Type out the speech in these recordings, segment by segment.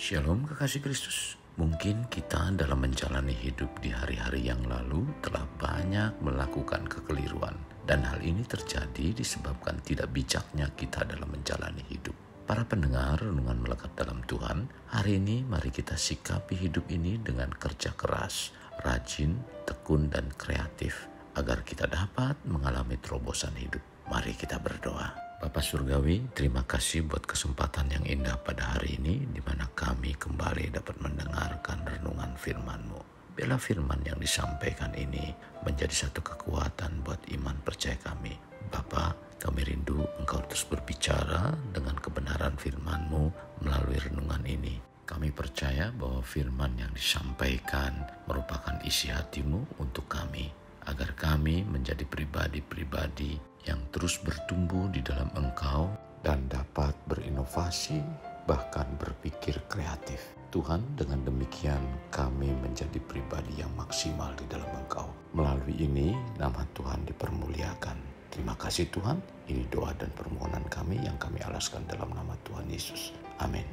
Shalom kekasih Kristus. Mungkin kita dalam menjalani hidup di hari-hari yang lalu telah banyak melakukan kekeliruan. Dan hal ini terjadi disebabkan tidak bijaknya kita dalam menjalani hidup. Para pendengar renungan melekat dalam Tuhan, hari ini mari kita sikapi hidup ini dengan kerja keras, rajin, tekun, dan kreatif, agar kita dapat mengalami terobosan hidup. Mari kita berdoa. Bapa Surgawi, terima kasih buat kesempatan yang indah pada hari ini, di mana kami kembali dapat mendengarkan renungan firman-Mu. Biarlah firman yang disampaikan ini menjadi satu kekuatan buat iman percaya kami. Bapa, kami rindu Engkau terus berbicara dengan kebenaran firman-Mu melalui renungan ini. Kami percaya bahwa firman yang disampaikan merupakan isi hati-Mu untuk kami, agar kami menjadi pribadi-pribadi yang terus bertumbuh di dalam Engkau dan dapat berinovasi, bahkan berpikir kreatif. Tuhan, dengan demikian kami menjadi pribadi yang maksimal di dalam Engkau. Melalui ini, nama Tuhan dipermuliakan. Terima kasih Tuhan, ini doa dan permohonan kami yang kami alaskan dalam nama Tuhan Yesus. Amin.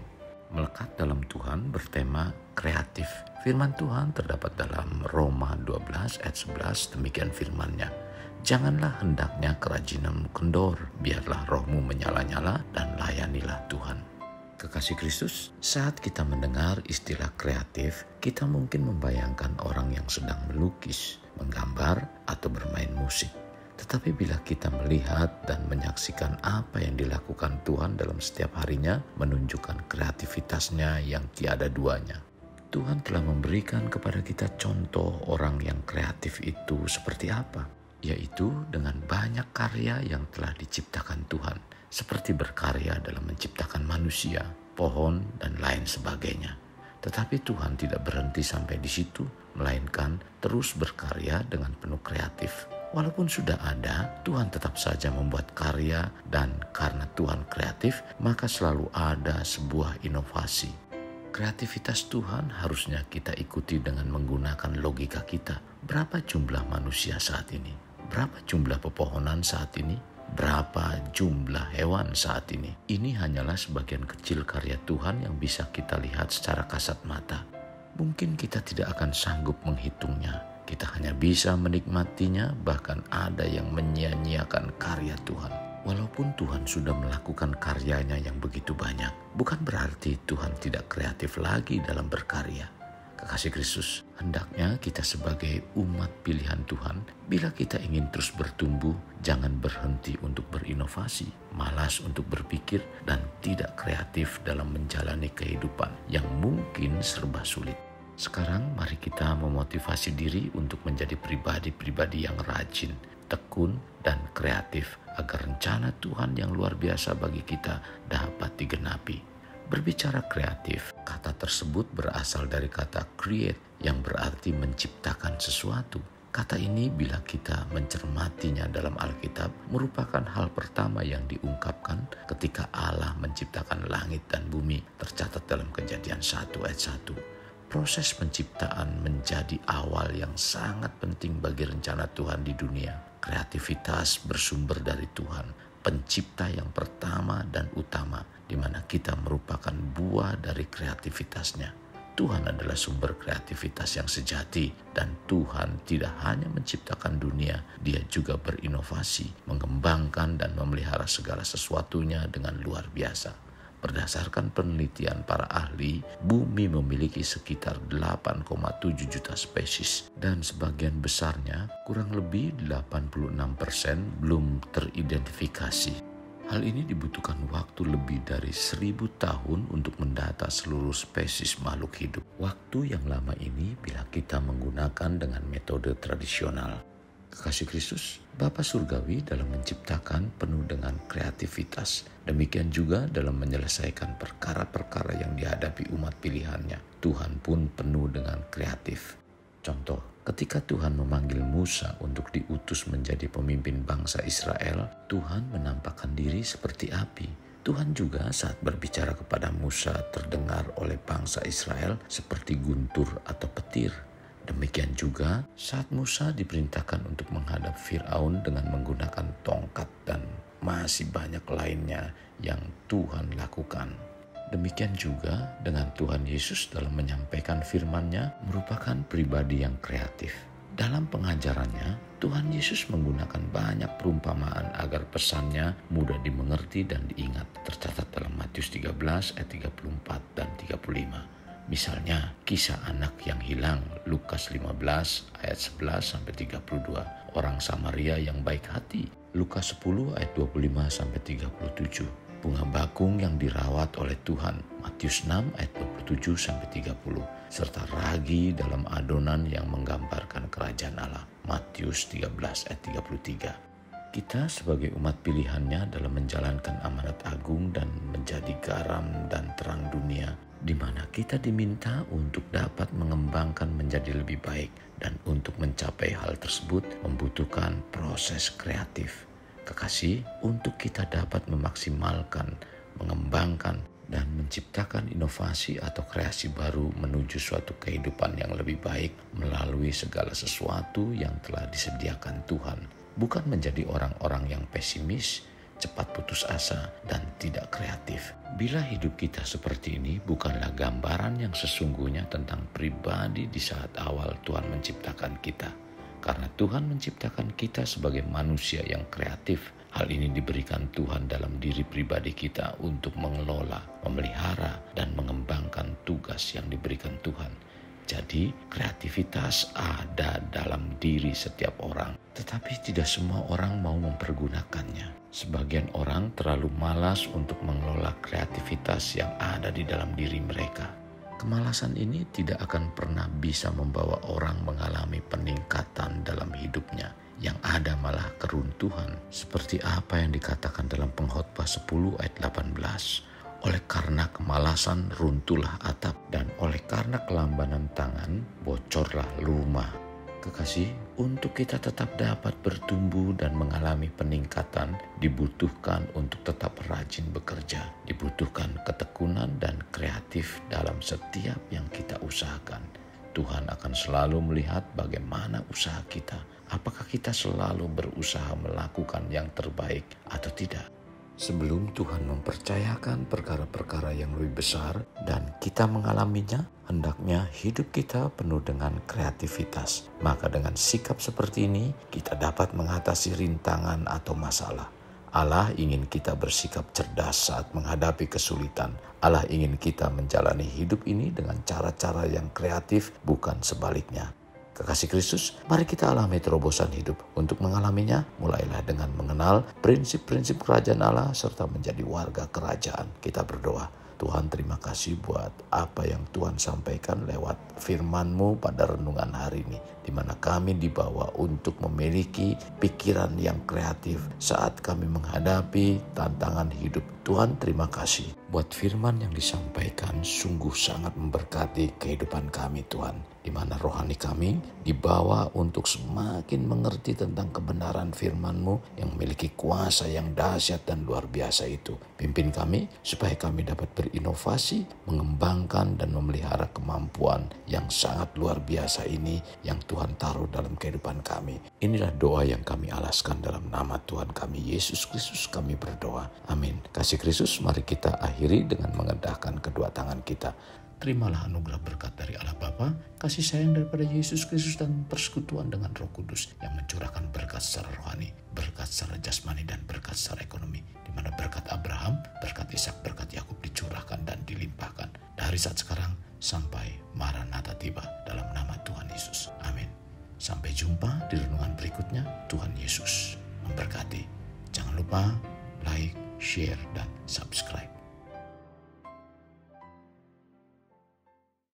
Melekat dalam Tuhan bertema kreatif. Firman Tuhan terdapat dalam Roma 12 ayat 11, demikian firman-Nya. Janganlah hendaknya kerajinanmu kendor, biarlah rohmu menyala-nyala dan layanilah Tuhan. Kekasih Kristus, saat kita mendengar istilah kreatif, kita mungkin membayangkan orang yang sedang melukis, menggambar, atau bermain musik. Tetapi bila kita melihat dan menyaksikan apa yang dilakukan Tuhan dalam setiap harinya, menunjukkan kreativitasnya yang tiada duanya. Tuhan telah memberikan kepada kita contoh orang yang kreatif itu seperti apa, yaitu dengan banyak karya yang telah diciptakan Tuhan, seperti berkarya dalam menciptakan manusia, pohon, dan lain sebagainya. Tetapi Tuhan tidak berhenti sampai di situ, melainkan terus berkarya dengan penuh kreatif. Walaupun sudah ada, Tuhan tetap saja membuat karya, dan karena Tuhan kreatif, maka selalu ada sebuah inovasi. Kreativitas Tuhan harusnya kita ikuti dengan menggunakan logika kita. Berapa jumlah manusia saat ini? Berapa jumlah pepohonan saat ini? Berapa jumlah hewan saat ini? Ini hanyalah sebagian kecil karya Tuhan yang bisa kita lihat secara kasat mata. Mungkin kita tidak akan sanggup menghitungnya. Kita hanya bisa menikmatinya, bahkan ada yang menyia-nyiakan karya Tuhan. Walaupun Tuhan sudah melakukan karyanya yang begitu banyak, bukan berarti Tuhan tidak kreatif lagi dalam berkarya. Kekasih Kristus, hendaknya kita sebagai umat pilihan Tuhan, bila kita ingin terus bertumbuh, jangan berhenti untuk berinovasi, malas untuk berpikir, dan tidak kreatif dalam menjalani kehidupan yang mungkin serba sulit. Sekarang mari kita memotivasi diri untuk menjadi pribadi-pribadi yang rajin, tekun, dan kreatif, agar rencana Tuhan yang luar biasa bagi kita dapat digenapi. Berbicara kreatif, kata tersebut berasal dari kata create yang berarti menciptakan sesuatu. Kata ini bila kita mencermatinya dalam Alkitab merupakan hal pertama yang diungkapkan ketika Allah menciptakan langit dan bumi, tercatat dalam Kejadian 1 ayat 1. Proses penciptaan menjadi awal yang sangat penting bagi rencana Tuhan di dunia. Kreativitas bersumber dari Tuhan, pencipta yang pertama dan utama, di mana kita merupakan buah dari kreativitasnya. Tuhan adalah sumber kreativitas yang sejati, dan Tuhan tidak hanya menciptakan dunia, Dia juga berinovasi, mengembangkan dan memelihara segala sesuatunya dengan luar biasa. Berdasarkan penelitian para ahli, bumi memiliki sekitar 8,7 juta spesies, dan sebagian besarnya, kurang lebih 86%, belum teridentifikasi. Hal ini dibutuhkan waktu lebih dari 1000 tahun untuk mendata seluruh spesies makhluk hidup. Waktu yang lama ini bila kita menggunakan dengan metode tradisional. Kekasih Kristus, Bapa Surgawi dalam menciptakan penuh dengan kreativitas. Demikian juga dalam menyelesaikan perkara-perkara yang dihadapi umat pilihannya. Tuhan pun penuh dengan kreatif. Contoh, ketika Tuhan memanggil Musa untuk diutus menjadi pemimpin bangsa Israel, Tuhan menampakkan diri seperti api. Tuhan juga saat berbicara kepada Musa terdengar oleh bangsa Israel seperti guntur atau petir. Demikian juga saat Musa diperintahkan untuk menghadap Firaun dengan menggunakan tongkat dan masih banyak lainnya yang Tuhan lakukan. Demikian juga dengan Tuhan Yesus dalam menyampaikan firman-Nya merupakan pribadi yang kreatif. Dalam pengajarannya, Tuhan Yesus menggunakan banyak perumpamaan agar pesannya mudah dimengerti dan diingat. Tercatat dalam Matius 13 ayat 34 dan 35. Misalnya, kisah anak yang hilang, Lukas 15 ayat 11 sampai 32. Orang Samaria yang baik hati, Lukas 10 ayat 25 sampai 37. Bunga bakung yang dirawat oleh Tuhan, Matius 6 ayat 27 sampai 30, serta ragi dalam adonan yang menggambarkan kerajaan Allah, Matius 13 ayat 33. Kita sebagai umat pilihannya dalam menjalankan amanat agung dan menjadi garam dan terang dunia, di mana kita diminta untuk dapat mengembangkan menjadi lebih baik, dan untuk mencapai hal tersebut membutuhkan proses kreatif. Kekasih, untuk kita dapat memaksimalkan, mengembangkan, dan menciptakan inovasi atau kreasi baru menuju suatu kehidupan yang lebih baik melalui segala sesuatu yang telah disediakan Tuhan. Bukan menjadi orang-orang yang pesimis, cepat putus asa, dan tidak kreatif. Bila hidup kita seperti ini bukanlah gambaran yang sesungguhnya tentang pribadi di saat awal Tuhan menciptakan kita. Karena Tuhan menciptakan kita sebagai manusia yang kreatif. Hal ini diberikan Tuhan dalam diri pribadi kita untuk mengelola, memelihara, dan mengembangkan tugas yang diberikan Tuhan. Jadi, kreativitas ada dalam diri setiap orang, tetapi tidak semua orang mau mempergunakannya. Sebagian orang terlalu malas untuk mengelola kreativitas yang ada di dalam diri mereka. Kemalasan ini tidak akan pernah bisa membawa orang mengalami peningkatan dalam hidupnya. Yang ada malah keruntuhan, seperti apa yang dikatakan dalam Pengkhotbah 10 ayat 18. Oleh karena kemalasan runtuhlah atap, dan oleh karena kelambanan tangan bocorlah rumah. Kekasih, untuk kita tetap dapat bertumbuh dan mengalami peningkatan, dibutuhkan untuk tetap rajin bekerja. Dibutuhkan ketekunan dan kreatif dalam setiap yang kita usahakan. Tuhan akan selalu melihat bagaimana usaha kita. Apakah kita selalu berusaha melakukan yang terbaik atau tidak? Sebelum Tuhan mempercayakan perkara-perkara yang lebih besar dan kita mengalaminya, hendaknya hidup kita penuh dengan kreativitas. Maka dengan sikap seperti ini, kita dapat mengatasi rintangan atau masalah. Allah ingin kita bersikap cerdas saat menghadapi kesulitan. Allah ingin kita menjalani hidup ini dengan cara-cara yang kreatif, bukan sebaliknya. Kekasih Kristus, mari kita alami terobosan hidup. Untuk mengalaminya, mulailah dengan mengenal prinsip-prinsip kerajaan Allah serta menjadi warga kerajaan. Kita berdoa. Tuhan, terima kasih buat apa yang Tuhan sampaikan lewat firman-Mu pada renungan hari ini, di mana kami dibawa untuk memiliki pikiran yang kreatif saat kami menghadapi tantangan hidup. Tuhan, terima kasih buat firman yang disampaikan, sungguh sangat memberkati kehidupan kami Tuhan, di mana rohani kami dibawa untuk semakin mengerti tentang kebenaran firman-Mu yang memiliki kuasa yang dahsyat dan luar biasa itu. Pimpin kami supaya kami dapat berinovasi, mengembangkan dan memelihara kemampuan yang sangat luar biasa ini yang Tuhan taruh dalam kehidupan kami. Inilah doa yang kami alaskan dalam nama Tuhan kami Yesus Kristus kami berdoa. Amin. Kasih Kristus, mari kita akhiri dengan mengendahkan kedua tangan kita. Terimalah anugerah berkat dari Allah Bapa, kasih sayang daripada Yesus Kristus, dan persekutuan dengan Roh Kudus yang mencurahkan berkat secara rohani, berkat secara jasmani, dan berkat secara ekonomi, di mana berkat Abraham, berkat Ishak, berkat Yakub dicurahkan dan dilimpahkan dari saat sekarang sampai Maranatha tiba, dalam nama Tuhan Yesus. Amin. Sampai jumpa di renungan berikutnya. Tuhan Yesus memberkati. Jangan lupa like, share, dan subscribe.